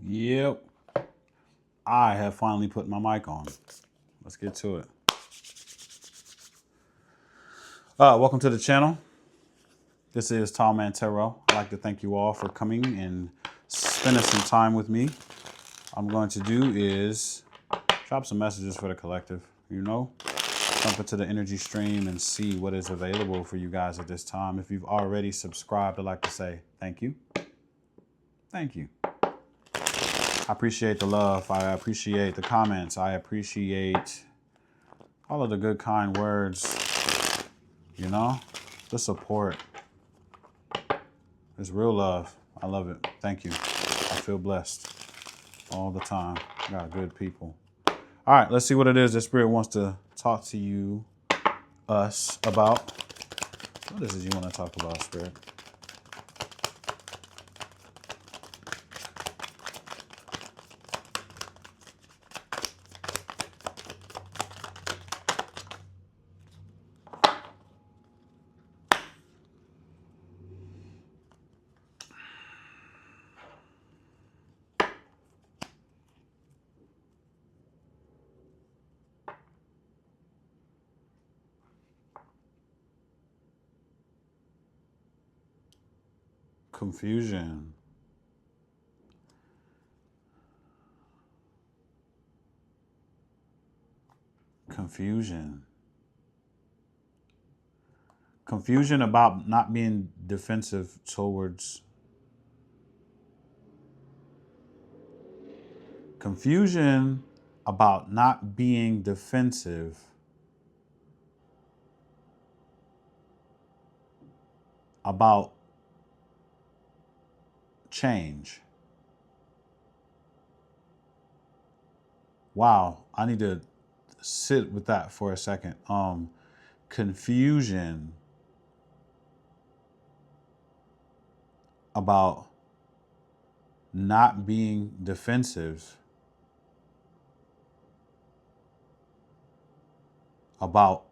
Yep, I have finally put my mic on. Let's get to it. Welcome to the channel. This is Tall Man Tarot. I'd like to thank you all for coming and spending some time with me. I'm going to do is drop some messages for the collective, jump into the energy stream and see what is available for you guys at this time. If you've already subscribed, I'd like to say thank you. Thank you. I appreciate the love. I appreciate the comments. I appreciate all of the good, kind words. The support. It's real love. I love it. Thank you. I feel blessed all the time. Got good people. All right, let's see what it is that Spirit wants to talk to us about. What is it you want to talk about, Spirit? Confusion. Confusion about not being defensive towards. Confusion about not being defensive about change. Wow, I need to sit with that for a second. Confusion about not being defensive about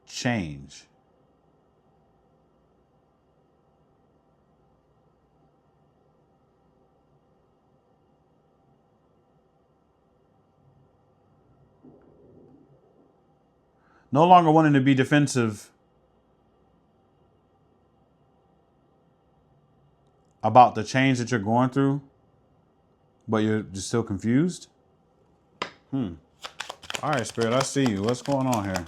change. No longer wanting to be defensive about the change that you're going through, but you're just still confused? All right, Spirit, I see you. What's going on here?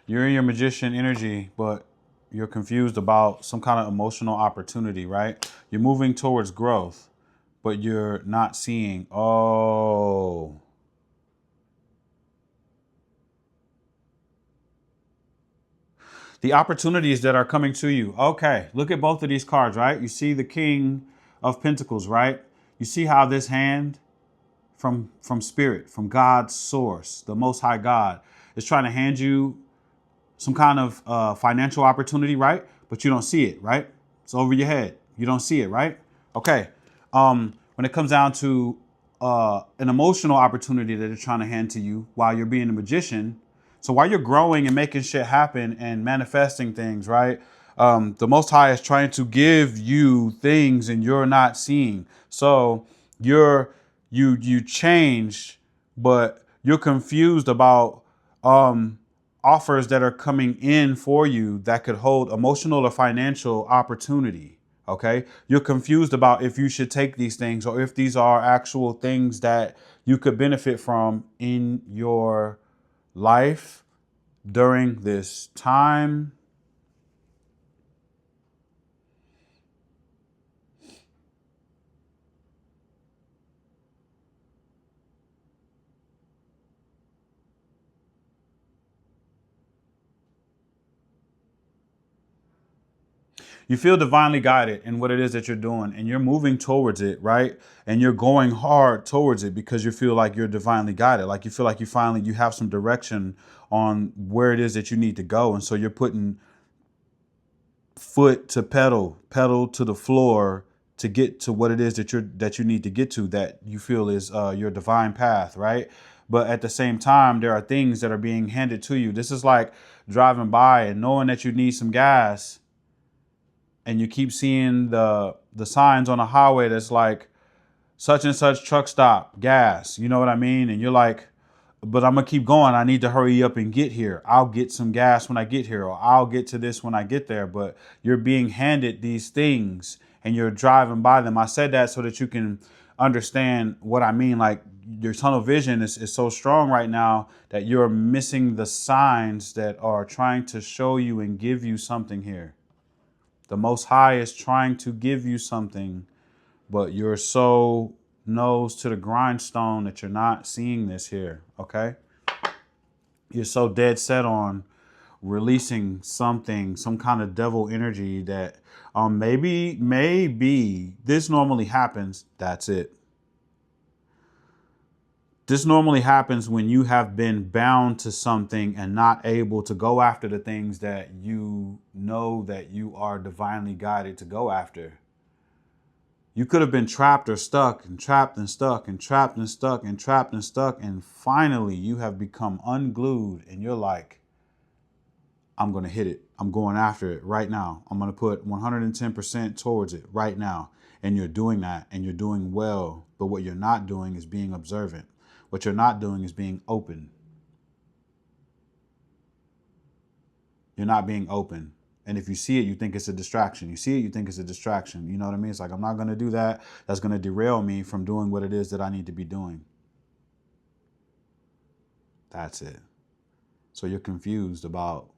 You're in your magician energy, but you're confused about some kind of emotional opportunity, right? You're moving towards growth, but you're not seeing, the opportunities that are coming to you. Okay, look at both of these cards, right? You see the King of Pentacles, right? You see how this hand from Spirit, from God's source, the Most High God, is trying to hand you some kind of financial opportunity, right? But you don't see it, right? It's over your head. You don't see it, right? Okay. When it comes down to an emotional opportunity that they're trying to hand to you while you're being a magician, so while you're growing and making shit happen and manifesting things, right? The Most High is trying to give you things and you're not seeing. So you change, but you're confused about offers that are coming in for you that could hold emotional or financial opportunity. Okay. You're confused about if you should take these things or if these are actual things that you could benefit from in your life during this time. You feel divinely guided in what it is that you're doing and you're moving towards it, right? And you're going hard towards it because you feel like you're divinely guided. Like you feel like you have some direction on where it is that you need to go. And so you're putting foot to pedal to the floor to get to what it is that you need to get to, that you feel is your divine path, right? But at the same time, there are things that are being handed to you. This is like driving by and knowing that you need some gas, and you keep seeing the signs on the highway that's like such and such truck stop, gas, you know what I mean? And you're like, but I'm gonna keep going. I need to hurry up and get here. I'll get some gas when I get here, or I'll get to this when I get there. But you're being handed these things and you're driving by them. I said that so that you can understand what I mean. Like your tunnel vision is so strong right now that you're missing the signs that are trying to show you and give you something here. The Most High is trying to give you something, but you're so nose to the grindstone that you're not seeing this here. Okay. You're so dead set on releasing something, some kind of devil energy that maybe this normally happens. That's it. This normally happens when you have been bound to something and not able to go after the things that you know that you are divinely guided to go after. You could have been trapped or stuck and trapped and stuck and trapped and stuck and trapped and stuck. And finally you have become unglued and you're like, I'm going to hit it. I'm going after it right now. I'm going to put 110% towards it right now. And you're doing that and you're doing well. But what you're not doing is being observant. What you're not doing is being open. You're not being open. And if you see it, you think it's a distraction. You see it, you think it's a distraction. You know what I mean? It's like, I'm not going to do that. That's going to derail me from doing what it is that I need to be doing. That's it. So you're confused about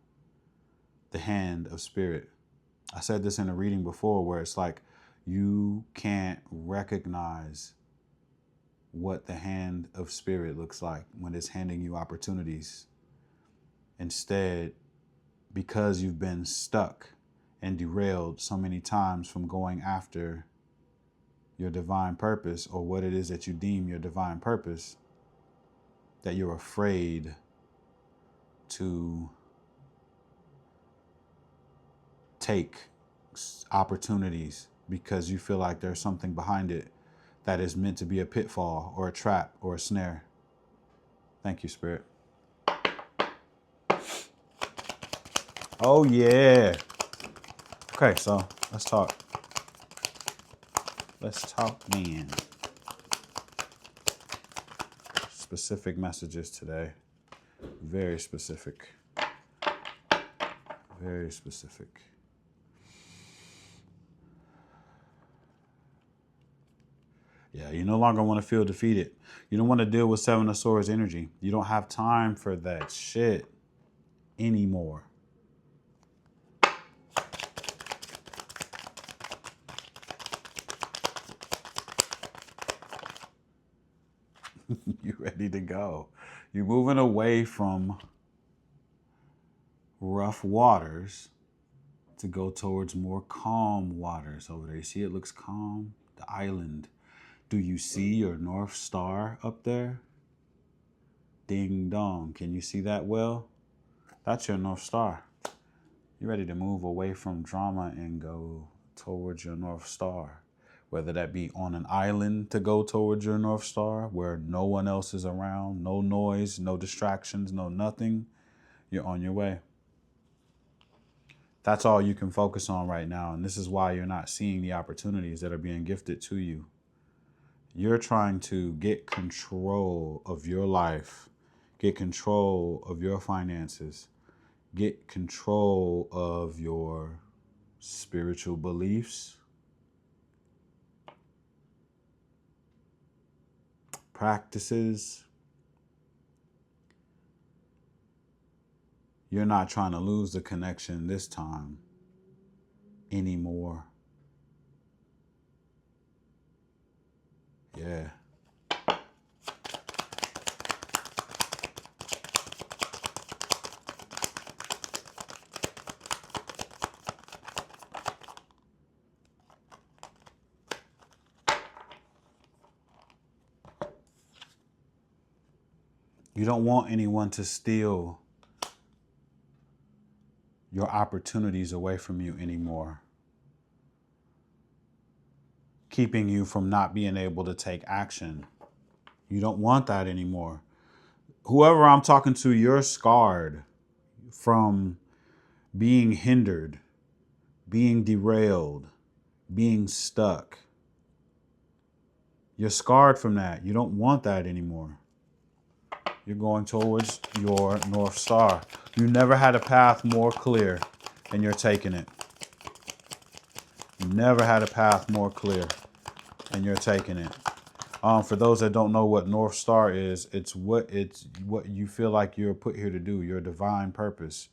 the hand of spirit. I said this in a reading before where it's like you can't recognize what the hand of spirit looks like when it's handing you opportunities. Instead, because you've been stuck and derailed so many times from going after your divine purpose or what it is that you deem your divine purpose, that you're afraid to take opportunities because you feel like there's something behind it that is meant to be a pitfall or a trap or a snare. Thank you, Spirit. Oh, yeah. Okay, so let's talk. Let's talk, man. Specific messages today. Very specific. Very specific. Yeah, you no longer want to feel defeated. You don't want to deal with Seven of Swords energy. You don't have time for that shit anymore. You ready to go. You're moving away from rough waters to go towards more calm waters over there. You see it looks calm? The island. Do you see your North Star up there? Ding dong. Can you see that well? That's your North Star. You're ready to move away from drama and go towards your North Star. Whether that be on an island to go towards your North Star where no one else is around, no noise, no distractions, no nothing, you're on your way. That's all you can focus on right now. And this is why you're not seeing the opportunities that are being gifted to you. You're trying to get control of your life, get control of your finances, get control of your spiritual beliefs, practices. You're not trying to lose the connection this time anymore. Yeah. You don't want anyone to steal your opportunities away from you anymore, keeping you from not being able to take action. You don't want that anymore. Whoever I'm talking to, you're scarred from being hindered, being derailed, being stuck. You're scarred from that. You don't want that anymore. You're going towards your North Star. You never had a path more clear and you're taking it. You never had a path more clear and you're taking it. For those that don't know what North Star is, it's what you feel like you're put here to do, your divine purpose.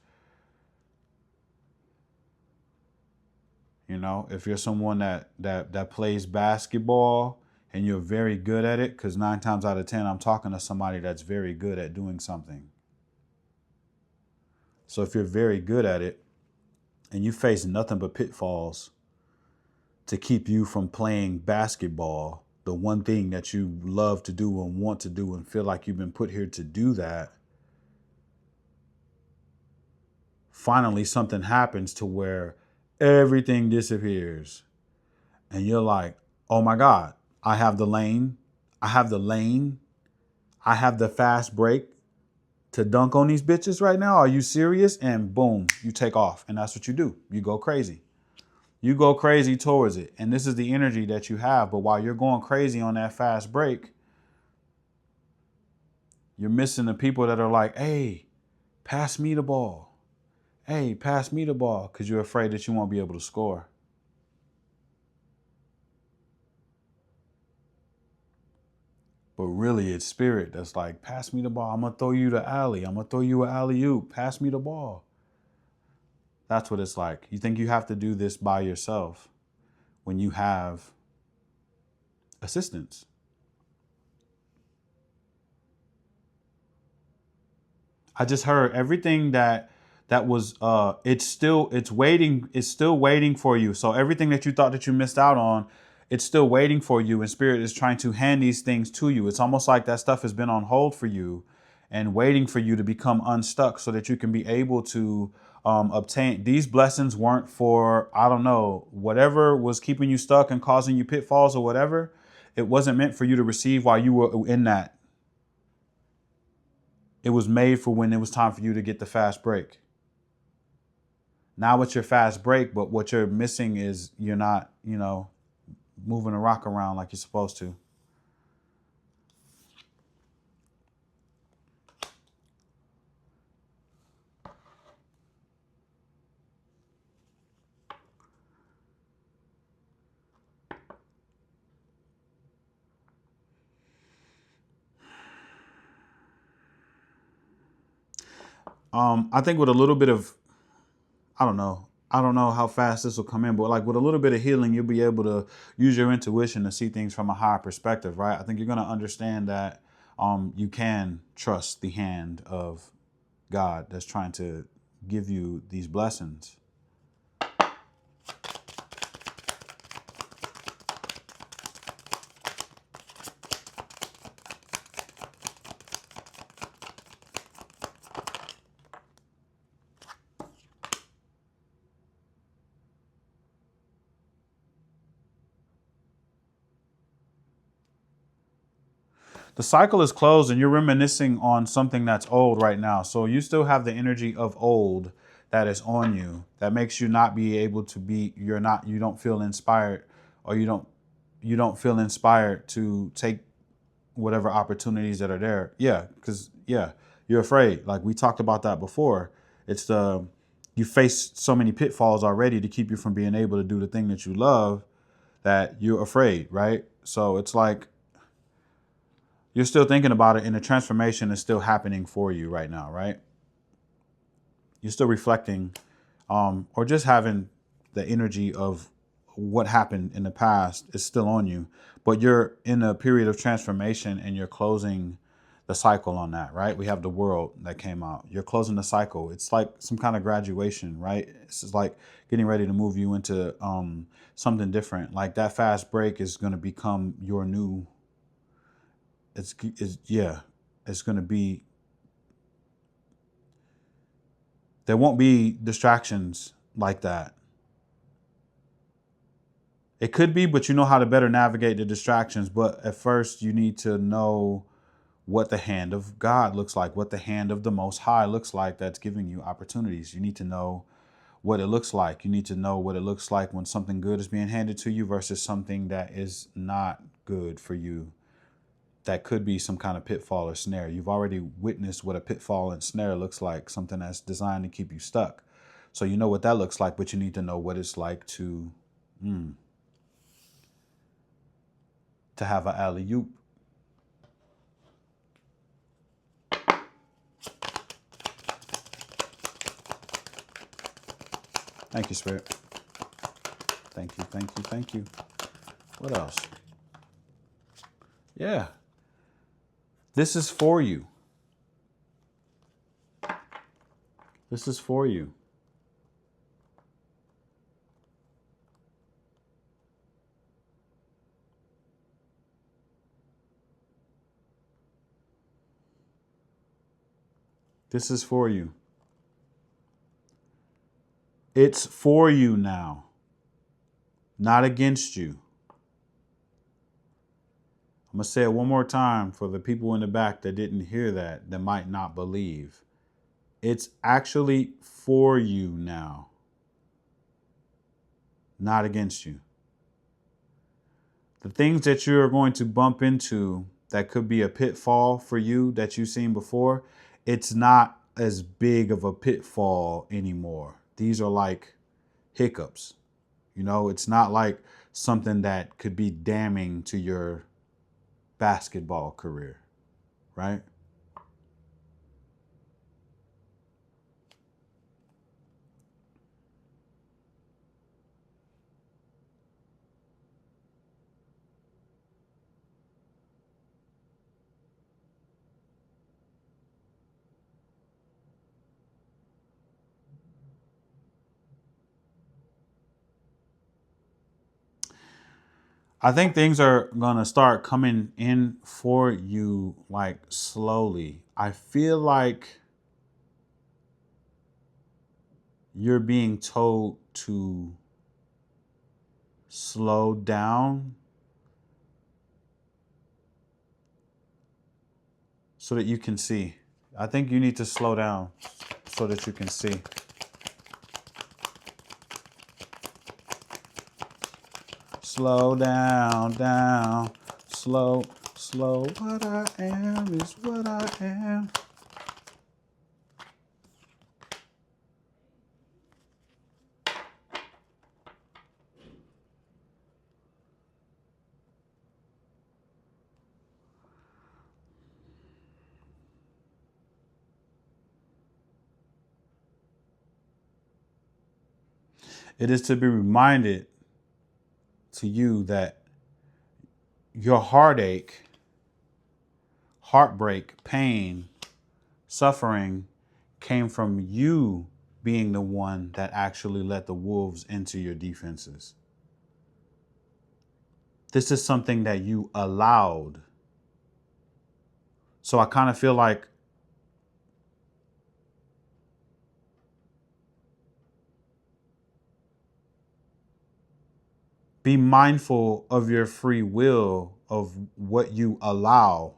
You know, if you're someone that plays basketball and you're very good at it, because 9 times out of 10, I'm talking to somebody that's very good at doing something. So if you're very good at it and you face nothing but pitfalls to keep you from playing basketball, the one thing that you love to do and want to do and feel like you've been put here to do that, finally something happens to where everything disappears. And you're like, oh my God, I have the lane. I have the fast break to dunk on these bitches right now. Are you serious? And boom, you take off. And that's what you do. You go crazy. You go crazy towards it. And this is the energy that you have. But while you're going crazy on that fast break, you're missing the people that are like, hey, pass me the ball. Hey, pass me the ball. Because you're afraid that you won't be able to score. But really, it's spirit that's like, pass me the ball. I'm going to throw you the alley. I'm going to throw you an alley-oop. Pass me the ball. That's what it's like. You think you have to do this by yourself when you have assistance. I just heard everything that was it's still waiting for you. So everything that you thought that you missed out on, it's still waiting for you, and spirit is trying to hand these things to you. It's almost like that stuff has been on hold for you and waiting for you to become unstuck so that you can be able to obtain these blessings. Weren't for, I don't know, whatever was keeping you stuck and causing you pitfalls or whatever. It wasn't meant for you to receive while you were in that. It was made for when it was time for you to get the fast break. Now it's your fast break, but what you're missing is you're not, moving a rock around like you're supposed to. I think with a little bit of, I don't know how fast this will come in, but like with a little bit of healing, you'll be able to use your intuition to see things from a higher perspective, right? I think you're going to understand that you can trust the hand of God that's trying to give you these blessings. The cycle is closed and you're reminiscing on something that's old right now. So you still have the energy of old that is on you that makes you not be able to be, you don't feel inspired, or you don't feel inspired to take whatever opportunities that are there. Yeah, because you're afraid. Like we talked about that before. It's you face so many pitfalls already to keep you from being able to do the thing that you love that you're afraid, right? So it's like, you're still thinking about it and the transformation is still happening for you right now, right? You're still reflecting or just having the energy of what happened in the past is still on you, but you're in a period of transformation and you're closing the cycle on that, right? We have the world that came out. You're closing the cycle. It's like some kind of graduation, right? It's just like getting ready to move you into something different. Like that fast break is going to become your new. It's going to be, there won't be distractions like that. It could be, but you know how to better navigate the distractions. But at first you need to know what the hand of God looks like, what the hand of the Most High looks like that's giving you opportunities. You need to know what it looks like. You need to know what it looks like when something good is being handed to you versus something that is not good for you. That could be some kind of pitfall or snare. You've already witnessed what a pitfall and snare looks like, something that's designed to keep you stuck. So you know what that looks like, but you need to know what it's like to have an alley-oop. Thank you, Spirit. Thank you, thank you, thank you. What else? Yeah. This is for you. This is for you. This is for you. It's for you now, not against you. I'm going to say it one more time for the people in the back that didn't hear that might not believe. It's actually for you now, not against you. The things that you're going to bump into that could be a pitfall for you that you've seen before, it's not as big of a pitfall anymore. These are like hiccups. You know, it's not like something that could be damning to your basketball career, right? I think things are going to start coming in for you like slowly. I feel like you're being told to slow down so that you can see. I think you need to slow down so that you can see. Slow down, down, slow, slow. What I am is what I am. It is to be reminded to you that your heartache, heartbreak, pain, suffering came from you being the one that actually let the wolves into your defenses. This is something that you allowed. So I kind of feel like be mindful of your free will, of what you allow.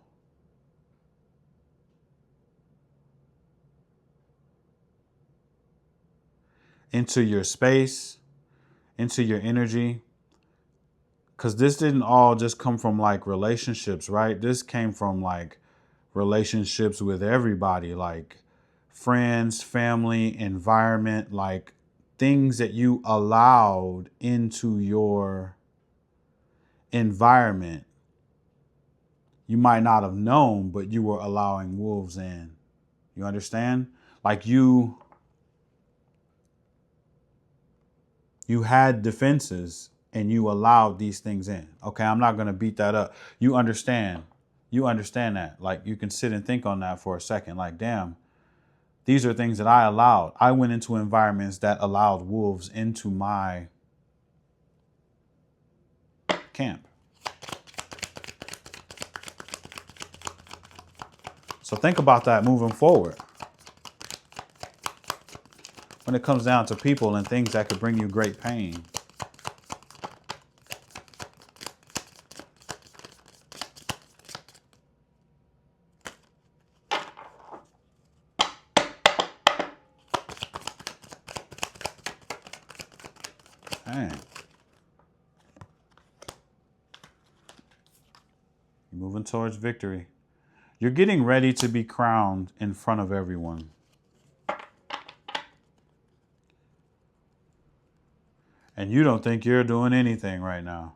Into your space, into your energy. Because this didn't all just come from like relationships, right? This came from like relationships with everybody, like friends, family, environment, like things that you allowed into your environment. You might not have known, but you were allowing wolves in. You understand? Like you had defenses and you allowed these things in. Okay, I'm not going to beat that up. You understand. You understand that. Like you can sit and think on that for a second. Like, damn, these are things that I allowed. I went into environments that allowed wolves into my camp. So think about that moving forward. When it comes down to people and things that could bring you great pain. Man. You're moving towards victory. You're getting ready to be crowned in front of everyone. And you don't think you're doing anything right now.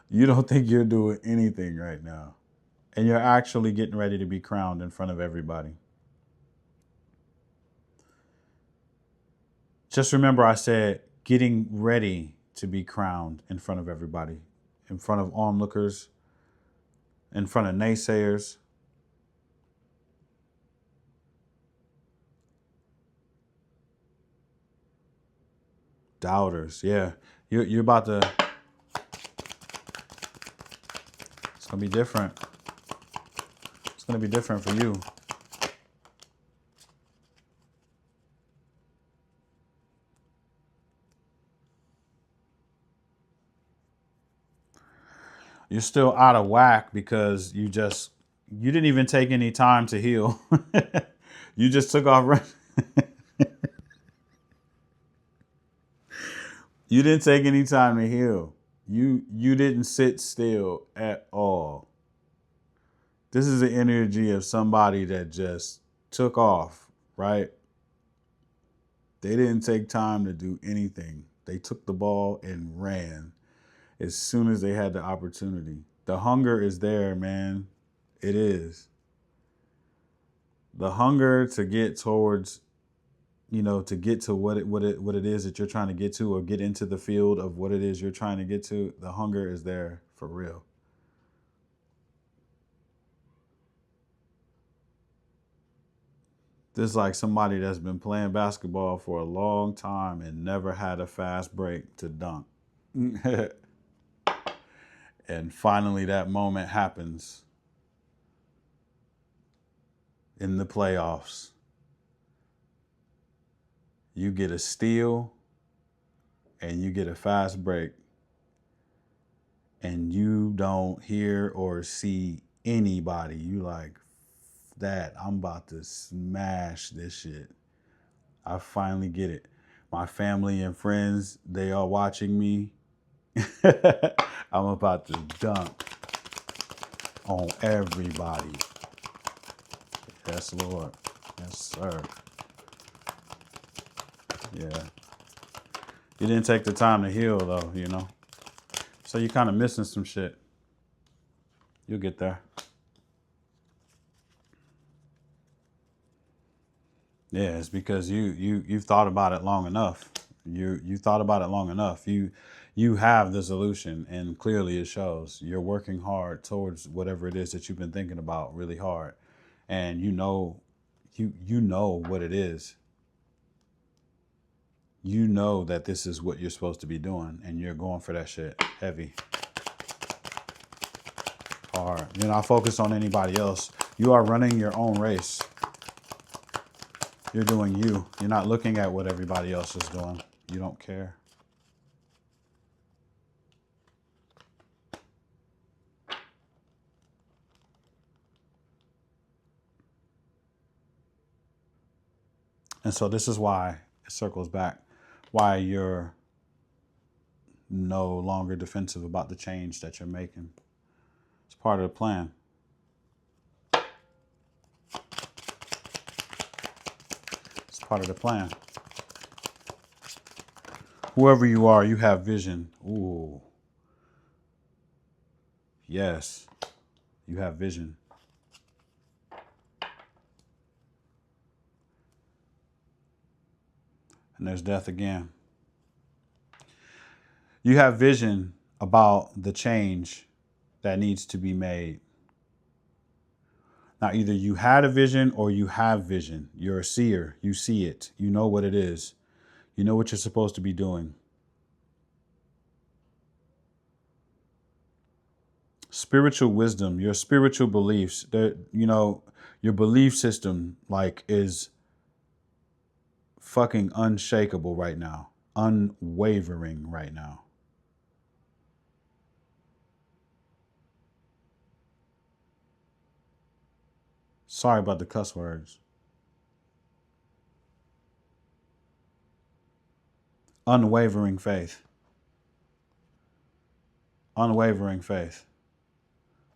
You don't think you're doing anything right now. And you're actually getting ready to be crowned in front of everybody. Just remember I said getting ready to be crowned in front of everybody, in front of onlookers, in front of naysayers. Doubters, yeah. You're about to, it's going to be different. It's going to be different for you. You're still out of whack because you didn't even take any time to heal. You just took off running. You didn't take any time to heal. You didn't sit still at all. This is the energy of somebody that just took off, right? They didn't take time to do anything. They took the ball and ran as soon as they had the opportunity. The hunger is there, man. It is. The hunger to get towards, to get to what it is that you're trying to get to, or get into the field of what it is you're trying to get to. The hunger is there for real. This is like somebody that's been playing basketball for a long time and never had a fast break to dunk. And finally that moment happens in the playoffs. You get a steal and you get a fast break, and you don't hear or see anybody. You like, that I'm about to smash this shit. I finally get it. My family and friends, they are watching me. I'm about to dunk on everybody. Yes, Lord. Yes, sir. Yeah. You didn't take the time to heal, though, So you're kind of missing some shit. You'll get there. Yeah, it's because you've thought about it long enough. You thought about it long enough. You have the solution, and clearly it shows. You're working hard towards whatever it is that you've been thinking about really hard, and you know what it is. You know that this is what you're supposed to be doing, and you're going for that shit heavy, hard. You're not focused on anybody else. You are running your own race. You're doing you. You're not looking at what everybody else is doing. You don't care. And so this is why it circles back, why you're no longer defensive about the change that you're making. It's part of the plan. It's part of the plan. Whoever you are, you have vision. Ooh. Yes, you have vision. And there's death again. You have vision about the change that needs to be made. Now, either you had a vision or you have vision. You're a seer. You see it. You know what it is. You know what you're supposed to be doing. Spiritual wisdom, your spiritual beliefs, your belief system is fucking unshakable right now, unwavering right now. Sorry about the cuss words. Unwavering faith. Unwavering faith.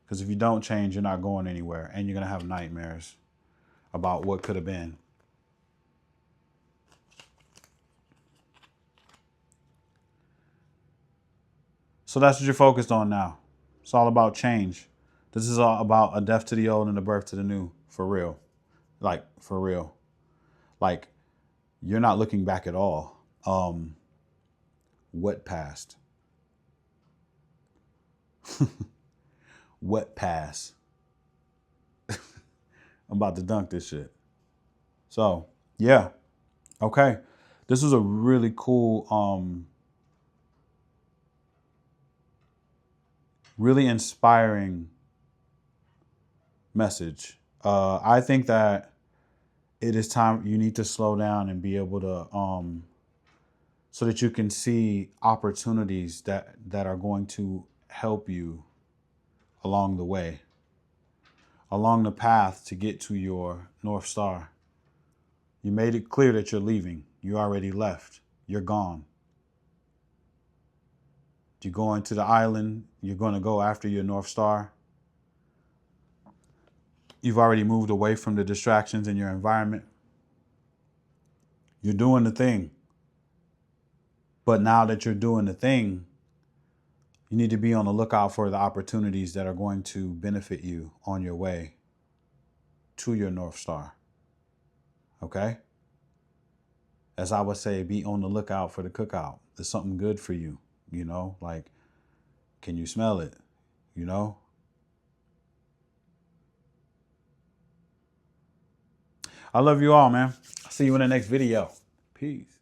Because if you don't change, you're not going anywhere. And you're going to have nightmares about what could have been. So that's what you're focused on now. It's all about change. This is all about a death to the old and a birth to the new. For real. Like, for real. Like, you're not looking back at all. What past? What past? I'm about to dunk this shit. So, yeah. Okay. This was a really cool, really inspiring message. I think that it is time you need to slow down and be able to, so that you can see opportunities that are going to help you along the way, along the path to get to your North Star. You made it clear that you're leaving. You already left. You're gone. You're going to the island. You're going to go after your North Star. You've already moved away from the distractions in your environment. You're doing the thing. But now that you're doing the thing, you need to be on the lookout for the opportunities that are going to benefit you on your way to your North Star. Okay? As I would say, be on the lookout for the cookout. There's something good for you, you know? Like, can you smell it? You know? I love you all, man. I'll see you in the next video. Peace.